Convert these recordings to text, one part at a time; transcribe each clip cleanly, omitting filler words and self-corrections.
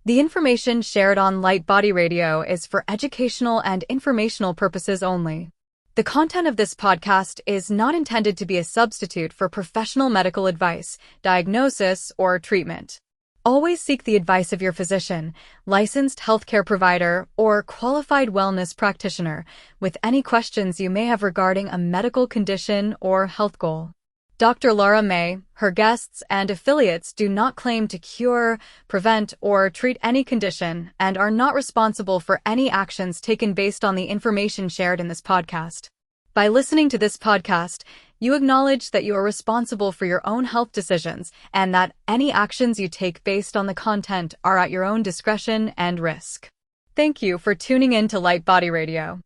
The information shared on Light Body Radio is for educational and informational purposes only. The content of this podcast is not intended to be a substitute for professional medical advice, diagnosis, or treatment. Always seek the advice of your physician, licensed healthcare provider, or qualified wellness practitioner with any questions you may have regarding a medical condition or health goal. Dr. Lara may, her guests, and affiliates do not claim to cure, prevent, or treat any condition and are not responsible for any actions taken based on the information shared in this podcast. By listening to this podcast, you acknowledge that you are responsible for your own health decisions and that any actions you take based on the content are at your own discretion and risk. Thank you for tuning in to Light Body Radio.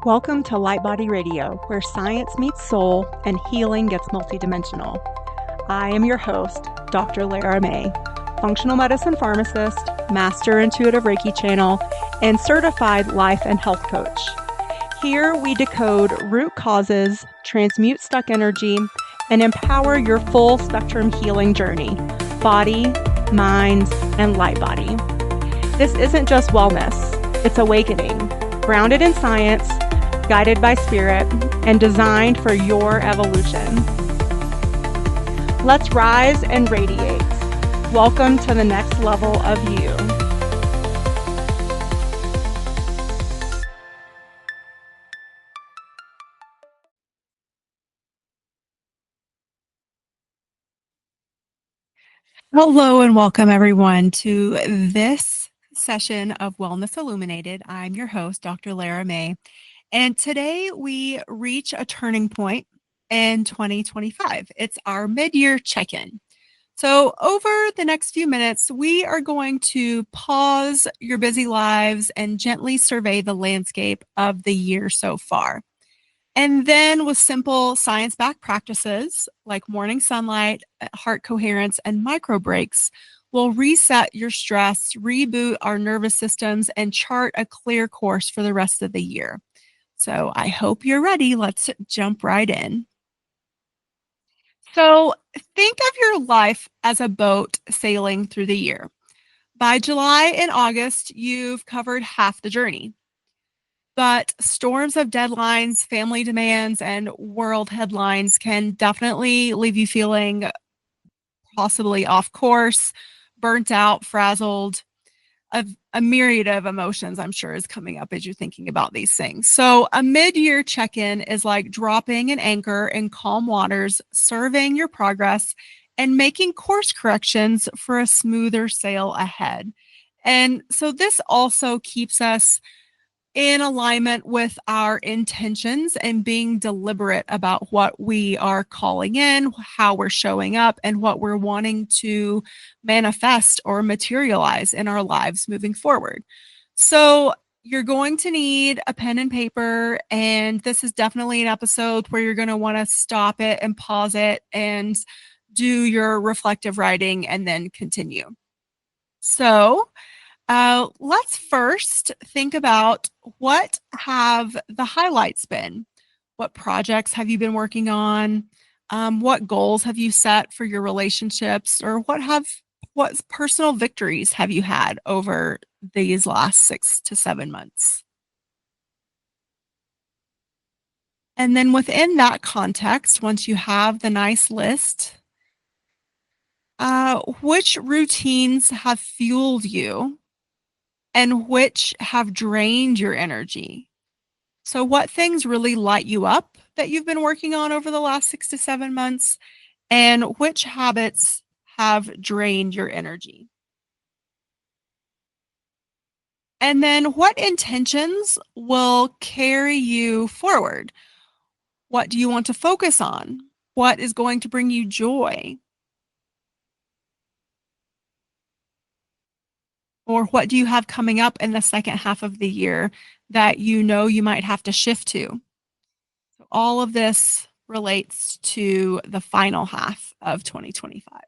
Welcome to Light Body Radio, where science meets soul and healing gets multidimensional. I am your host, Dr. Lara May, functional medicine pharmacist, master intuitive Reiki channel, and certified life and health coach. Here we decode root causes, transmute stuck energy, and empower your full spectrum healing journey, body, mind, and light body. This isn't just wellness, it's awakening, grounded in science, guided by spirit, and designed for your evolution. Let's rise and radiate. Welcome to the next level of you. Hello and welcome everyone to this session of Wellness Illuminated. I'm your host, Dr. Lara May. And today we reach a turning point in 2025. It's our mid-year check-in. So over the next few minutes, we are going to pause your busy lives and gently survey the landscape of the year so far. And then with simple science-backed practices like morning sunlight, heart coherence, and micro breaks, we'll reset your stress, reboot our nervous systems, and chart a clear course for the rest of the year. So I hope you're ready. Let's jump right in. So think of your life as a boat sailing through the year. By July and August, you've covered half the journey. But storms of deadlines, family demands, and world headlines can definitely leave you feeling possibly off course, burnt out, frazzled. A myriad of emotions, I'm sure, is coming up as you're thinking about these things. So a mid-year check-in is like dropping an anchor in calm waters, surveying your progress, and making course corrections for a smoother sail ahead. And so this also keeps us in alignment with our intentions and being deliberate about what we are calling in, how we're showing up, and what we're wanting to manifest or materialize in our lives moving forward. So you're going to need a pen and paper, and this is definitely an episode where you're going to want to stop it and pause it and do your reflective writing and then continue. So let's first think about what have the highlights been? What projects have you been working on? What goals have you set for your relationships? Or what personal victories have you had over these last 6 to 7 months? And then within that context, once you have the nice list, which routines have fueled you? And which have drained your energy? So what things really light you up that you've been working on over the last 6 to 7 months? And which habits have drained your energy? And then what intentions will carry you forward? What do you want to focus on? What is going to bring you joy? Or what do you have coming up in the second half of the year that you know you might have to shift to? So all of this relates to the final half of 2025.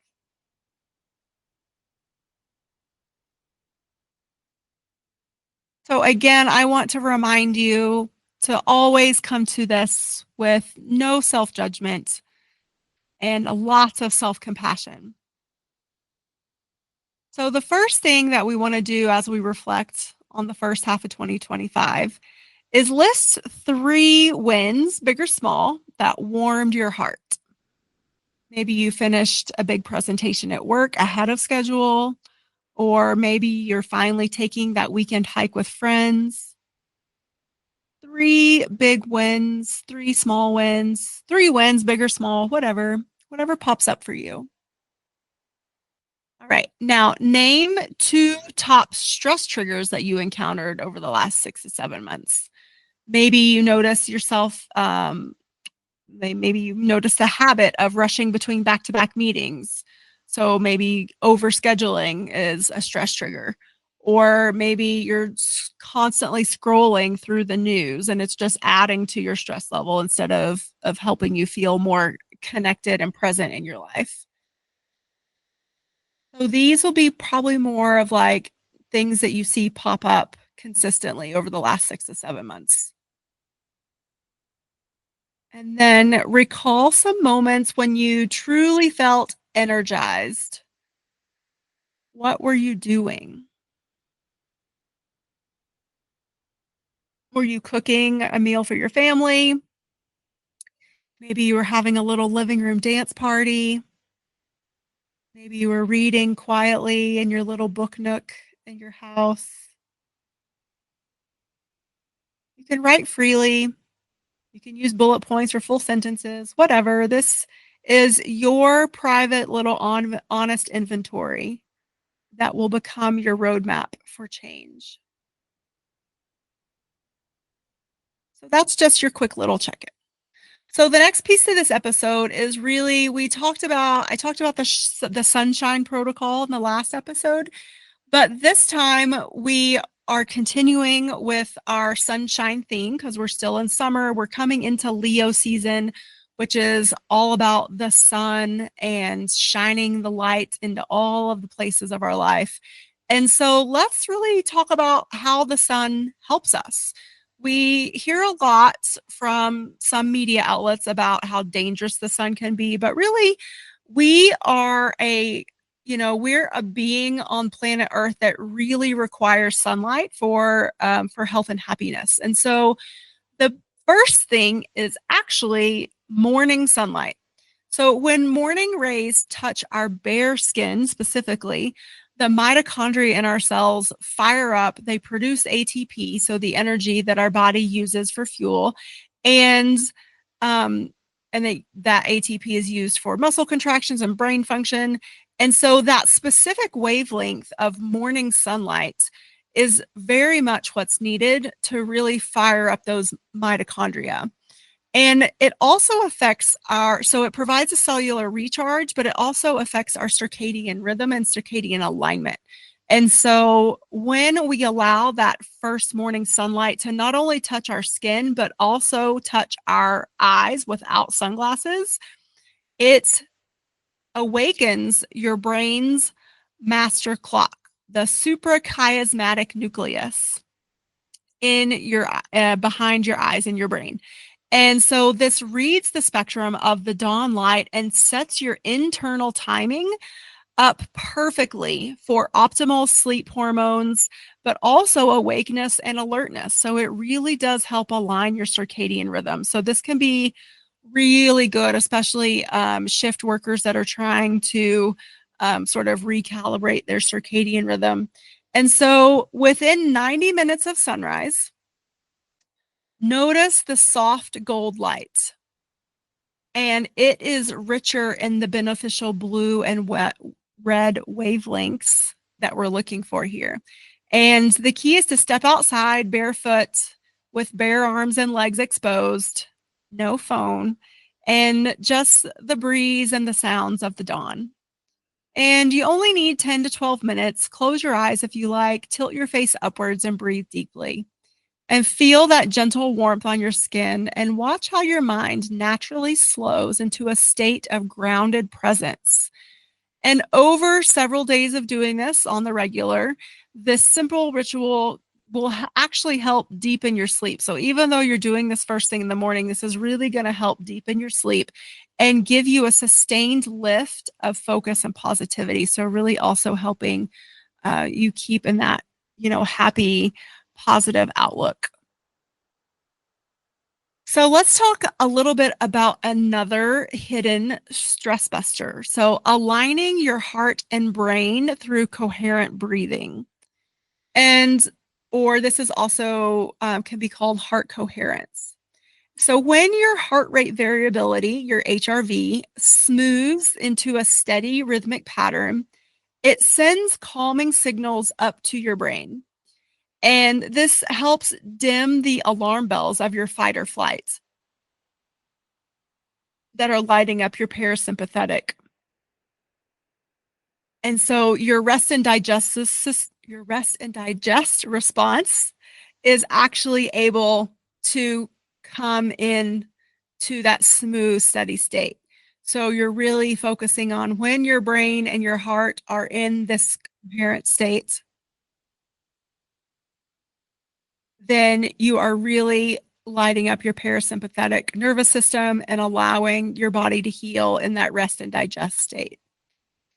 So again, I want to remind you to always come to this with no self-judgment and lots of self-compassion. So the first thing that we want to do as we reflect on the first half of 2025 is list 3 wins, big or small, that warmed your heart. Maybe you finished a big presentation at work ahead of schedule, or maybe you're finally taking that weekend hike with friends. 3 big wins, 3 small wins, 3 wins, big or small, whatever pops up for you. All right. Now, name 2 top stress triggers that you encountered over the last 6 to 7 months. Maybe you notice yourself, maybe you notice the habit of rushing between back-to-back meetings. So maybe overscheduling is a stress trigger. Or maybe you're constantly scrolling through the news and it's just adding to your stress level instead of helping you feel more connected and present in your life. So these will be probably more of like things that you see pop up consistently over the last 6 to 7 months. And then recall some moments when you truly felt energized. What were you doing? Were you cooking a meal for your family? Maybe you were having a little living room dance party. Maybe you were reading quietly in your little book nook in your house. You can write freely. You can use bullet points or full sentences, whatever. This is your private little honest inventory that will become your roadmap for change. So that's just your quick little check-in. So the next piece of this episode is really I talked about the sunshine protocol in the last episode, but this time we are continuing with our sunshine theme because we're still in summer. We're coming into Leo season, which is all about the sun and shining the light into all of the places of our life. And so let's really talk about how the sun helps us. We hear a lot from some media outlets about how dangerous the sun can be, but really we are we're a being on planet Earth that really requires sunlight for health and happiness. And so the first thing is actually morning sunlight. So when morning rays touch our bare skin specifically, the mitochondria in our cells fire up. They produce ATP, so the energy that our body uses for fuel, and um, that ATP is used for muscle contractions and brain function. And so that specific wavelength of morning sunlight is very much what's needed to really fire up those mitochondria. And it also affects so it provides a cellular recharge, but it also affects our circadian rhythm and circadian alignment. And so when we allow that first morning sunlight to not only touch our skin, but also touch our eyes without sunglasses, it awakens your brain's master clock, the suprachiasmatic nucleus in your behind your eyes in your brain. And so this reads the spectrum of the dawn light and sets your internal timing up perfectly for optimal sleep hormones, but also awakeness and alertness. So it really does help align your circadian rhythm. So this can be really good, especially shift workers that are trying to sort of recalibrate their circadian rhythm. And so within 90 minutes of sunrise, notice the soft gold light, and it is richer in the beneficial blue and red wavelengths that we're looking for here. And the key is to step outside barefoot with bare arms and legs exposed, no phone, and just the breeze and the sounds of the dawn. And you only need 10 to 12 minutes. Close your eyes if you like, tilt your face upwards and breathe deeply. And feel that gentle warmth on your skin and watch how your mind naturally slows into a state of grounded presence. And over several days of doing this on the regular, this simple ritual will actually help deepen your sleep. So even though you're doing this first thing in the morning, this is really going to help deepen your sleep and give you a sustained lift of focus and positivity. So really also helping you keep in that, happy, positive outlook. So let's talk a little bit about another hidden stress buster. So aligning your heart and brain through coherent breathing. And or this is also can be called heart coherence. So when your heart rate variability, your HRV, smooths into a steady rhythmic pattern, it sends calming signals up to your brain. And this helps dim the alarm bells of your fight or flight that are lighting up your parasympathetic. And so your rest and digest response is actually able to come in to that smooth, steady state. So you're really focusing on when your brain and your heart are in this coherent state, then you are really lighting up your parasympathetic nervous system and allowing your body to heal in that rest and digest state.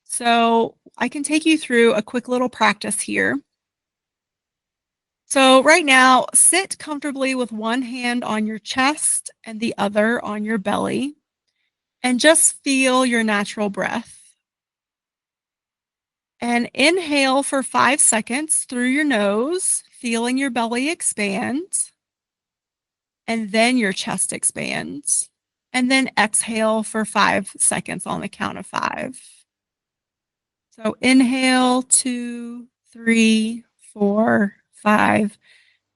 So I can take you through a quick little practice here. So right now, sit comfortably with one hand on your chest and the other on your belly, and just feel your natural breath. And inhale for 5 seconds through your nose, feeling your belly expand, and then your chest expands. And then exhale for 5 seconds on the count of 5. So inhale, 2, 3, 4, 5.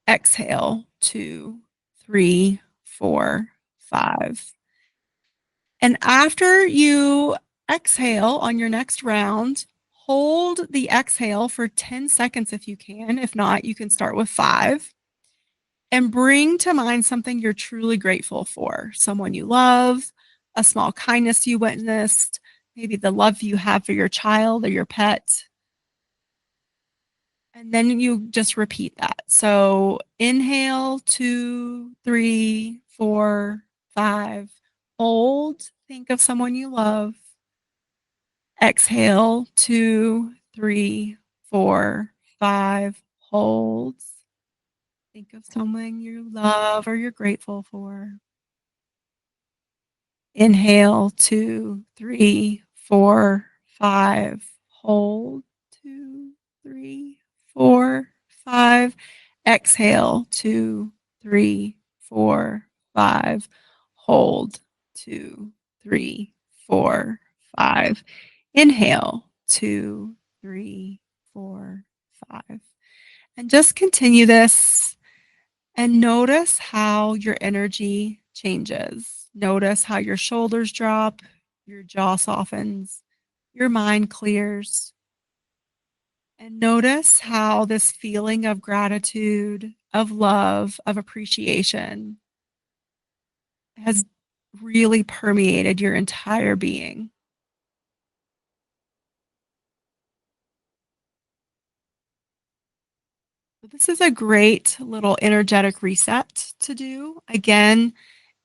Exhale, 2, 3, 4, 5. And after you exhale on your next round, hold the exhale for 10 seconds if you can. If not, you can start with 5. And bring to mind something you're truly grateful for, someone you love, a small kindness you witnessed, maybe the love you have for your child or your pet. And then you just repeat that. So inhale, 2, 3, 4, 5. Hold, think of someone you love. Exhale, 2, 3, 4, 5. Hold. Think of someone you love or you're grateful for. Inhale, 2, 3, 4, 5. Hold, 2, 3, 4, 5. Exhale, 2, 3, 4, 5. Hold, 2, 3, 4, 5. Inhale, 2, 3, 4, 5. And just continue this and notice how your energy changes. Notice how your shoulders drop, your jaw softens, your mind clears. And notice how this feeling of gratitude, of love, of appreciation has really permeated your entire being. This is a great little energetic reset to do. Again,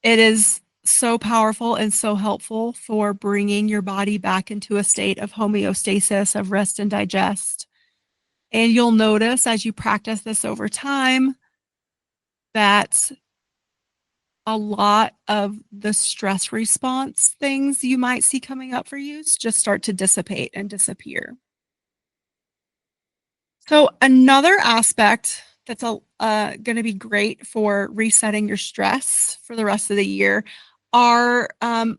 it is so powerful and so helpful for bringing your body back into a state of homeostasis, of rest and digest. And you'll notice as you practice this over time that a lot of the stress response things you might see coming up for you just start to dissipate and disappear. So another aspect that's going to be great for resetting your stress for the rest of the year are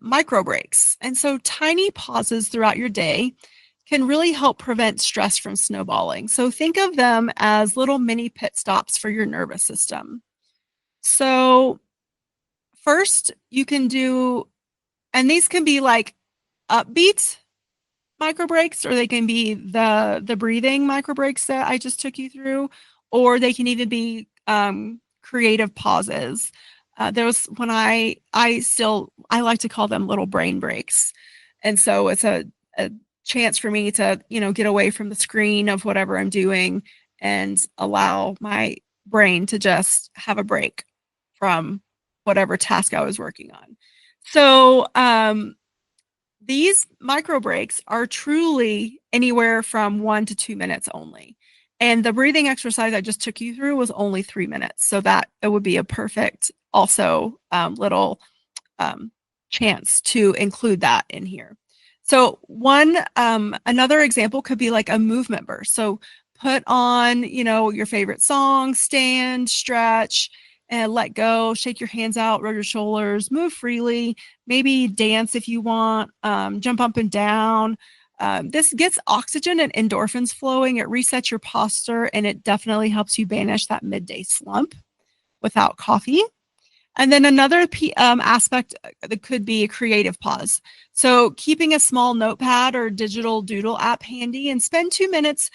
micro breaks. And so tiny pauses throughout your day can really help prevent stress from snowballing. So think of them as little mini pit stops for your nervous system. So first you can do, and these can be like upbeat micro breaks, or they can be the breathing micro breaks that I just took you through, or they can even be creative pauses. There was when I like to call them little brain breaks, and so it's a chance for me to get away from the screen of whatever I'm doing and allow my brain to just have a break from whatever task I was working on. So these micro breaks are truly anywhere from 1 to 2 minutes only. And the breathing exercise I just took you through was only 3 minutes. So that it would be a perfect also little um, chance to include that in here. So another example could be like a movement burst. So put on, your favorite song, stand, stretch, and let go, shake your hands out, roll your shoulders, move freely, maybe dance if you want, jump up and down. This gets oxygen and endorphins flowing. It resets your posture and it definitely helps you banish that midday slump without coffee. And then another aspect that could be a creative pause. So keeping a small notepad or digital doodle app handy and spend 2 minutes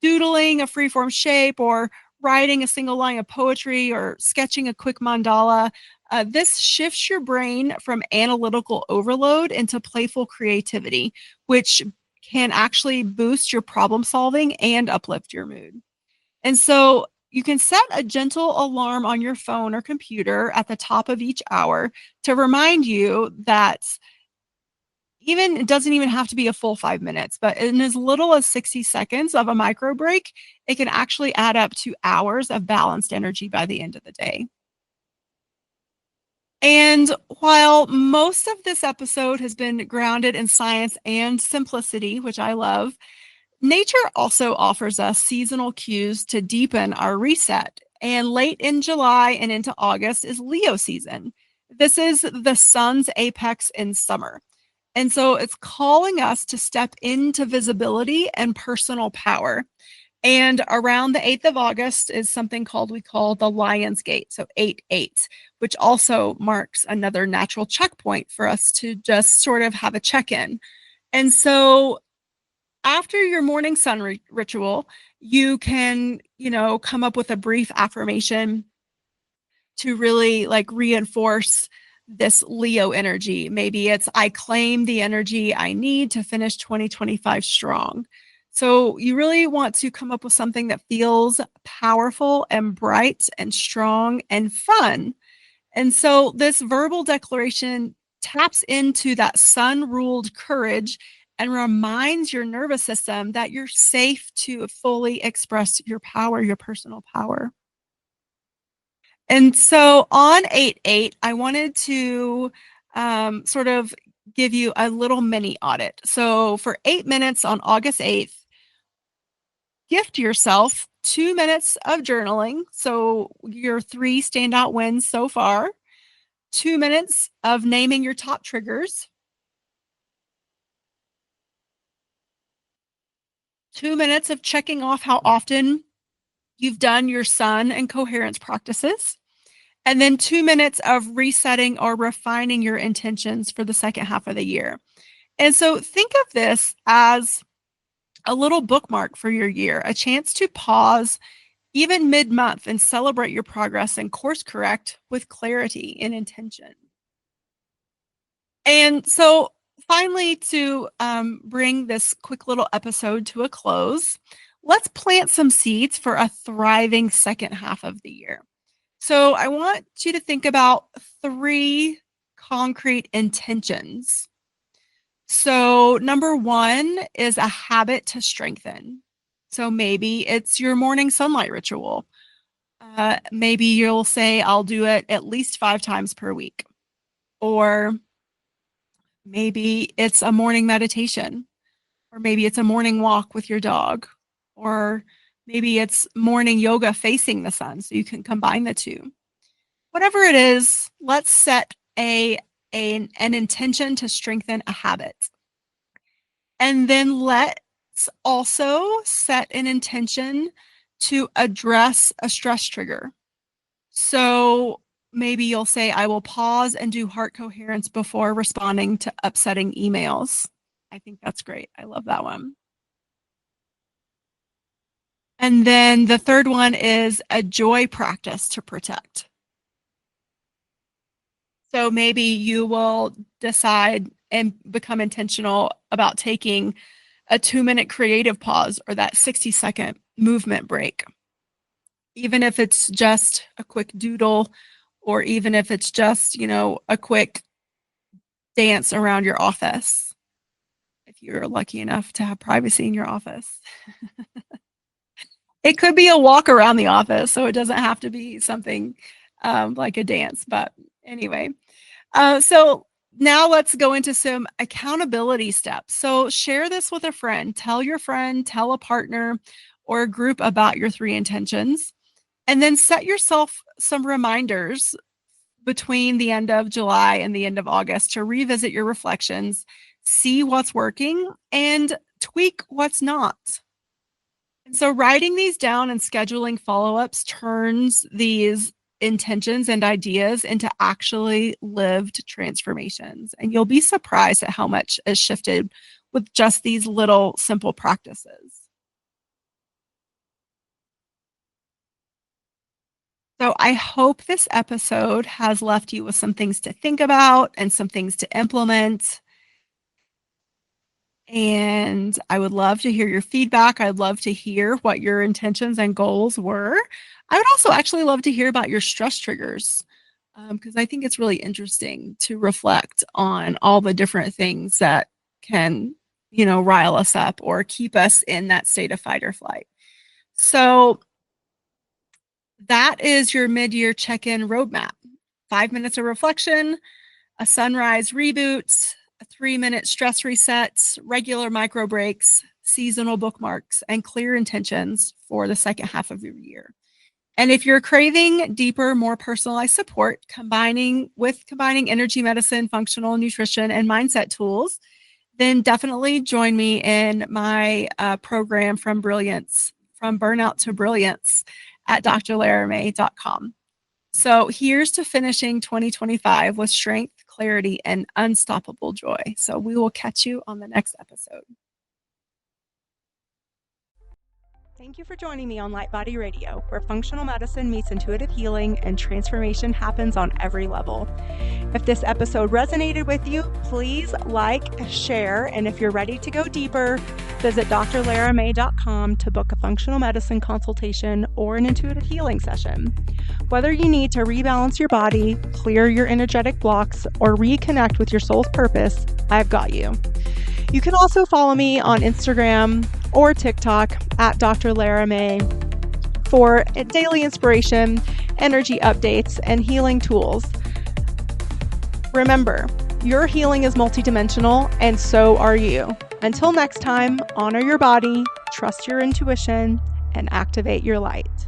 doodling a freeform shape or writing a single line of poetry or sketching a quick mandala. This shifts your brain from analytical overload into playful creativity, which can actually boost your problem solving and uplift your mood. And so you can set a gentle alarm on your phone or computer at the top of each hour to remind you that even it doesn't even have to be a full 5 minutes, but in as little as 60 seconds of a micro break, it can actually add up to hours of balanced energy by the end of the day. And while most of this episode has been grounded in science and simplicity, which I love, nature also offers us seasonal cues to deepen our reset. And late in July and into August is Leo season. This is the sun's apex in summer. And so it's calling us to step into visibility and personal power. And around the 8th of August is something we call the Lion's Gate. So 8-8, which also marks another natural checkpoint for us to just sort of have a check in. And so after your morning sun ritual, you can, come up with a brief affirmation to really like reinforce this Leo energy. Maybe it's, I claim the energy I need to finish 2025 strong. So you really want to come up with something that feels powerful and bright and strong and fun. And so this verbal declaration taps into that sun ruled courage and reminds your nervous system that you're safe to fully express your power, your personal power. And so on 8-8, I wanted to sort of give you a little mini audit. So for 8 minutes on August 8th, gift yourself 2 minutes of journaling. So your 3 standout wins so far, 2 minutes of naming your top triggers, 2 minutes of checking off how often you've done your sun and coherence practices, and then 2 minutes of resetting or refining your intentions for the second half of the year. And so think of this as a little bookmark for your year, a chance to pause even mid-month and celebrate your progress and course correct with clarity and intention. And so finally, to bring this quick little episode to a close, let's plant some seeds for a thriving second half of the year. So I want you to think about 3 concrete intentions. So number 1 is a habit to strengthen. So maybe it's your morning sunlight ritual. Maybe you'll say, I'll do it at least 5 times per week. Or maybe it's a morning meditation. Or maybe it's a morning walk with your dog. Or maybe it's morning yoga facing the sun, so you can combine the two. Whatever it is, let's set an intention to strengthen a habit. And then let's also set an intention to address a stress trigger. So maybe you'll say, I will pause and do heart coherence before responding to upsetting emails. I think that's great. I love that one. And then the third one is a joy practice to protect. So maybe you will decide and become intentional about taking a 2-minute creative pause or that 60-second movement break. even if it's just a quick doodle, or even if it's just, a quick dance around your office, if you're lucky enough to have privacy in your office. It could be a walk around the office, so it doesn't have to be something like a dance. But anyway, so now let's go into some accountability steps. So share this with a friend. Tell your friend, tell a partner or a group about your 3 intentions, and then set yourself some reminders between the end of July and the end of August to revisit your reflections, see what's working, and tweak what's not. And so writing these down and scheduling follow-ups turns these intentions and ideas into actually lived transformations. And you'll be surprised at how much is shifted with just these little simple practices. So I hope this episode has left you with some things to think about and some things to implement. And I would love to hear your feedback. I'd love to hear what your intentions and goals were. I would also actually love to hear about your stress triggers, because I think it's really interesting to reflect on all the different things that can, rile us up or keep us in that state of fight or flight. So that is your mid-year check-in roadmap. 5 minutes of reflection, a sunrise reboot, a 3-minute stress reset, regular micro breaks, seasonal bookmarks, and clear intentions for the second half of your year. And if you're craving deeper, more personalized support, combining energy medicine, functional nutrition, and mindset tools, then definitely join me in my program from burnout to brilliance at drlaramay.com. So here's to finishing 2025 with strength, clarity, and unstoppable joy. So we will catch you on the next episode. Thank you for joining me on Light Body Radio, where functional medicine meets intuitive healing and transformation happens on every level. If this episode resonated with you, please like, share, and if you're ready to go deeper, visit drlaramay.com to book a functional medicine consultation or an intuitive healing session. Whether you need to rebalance your body, clear your energetic blocks, or reconnect with your soul's purpose, I've got you. You can also follow me on Instagram or TikTok at Dr. Lara May for daily inspiration, energy updates, and healing tools. Remember, your healing is multidimensional, and so are you. Until next time, honor your body, trust your intuition, and activate your light.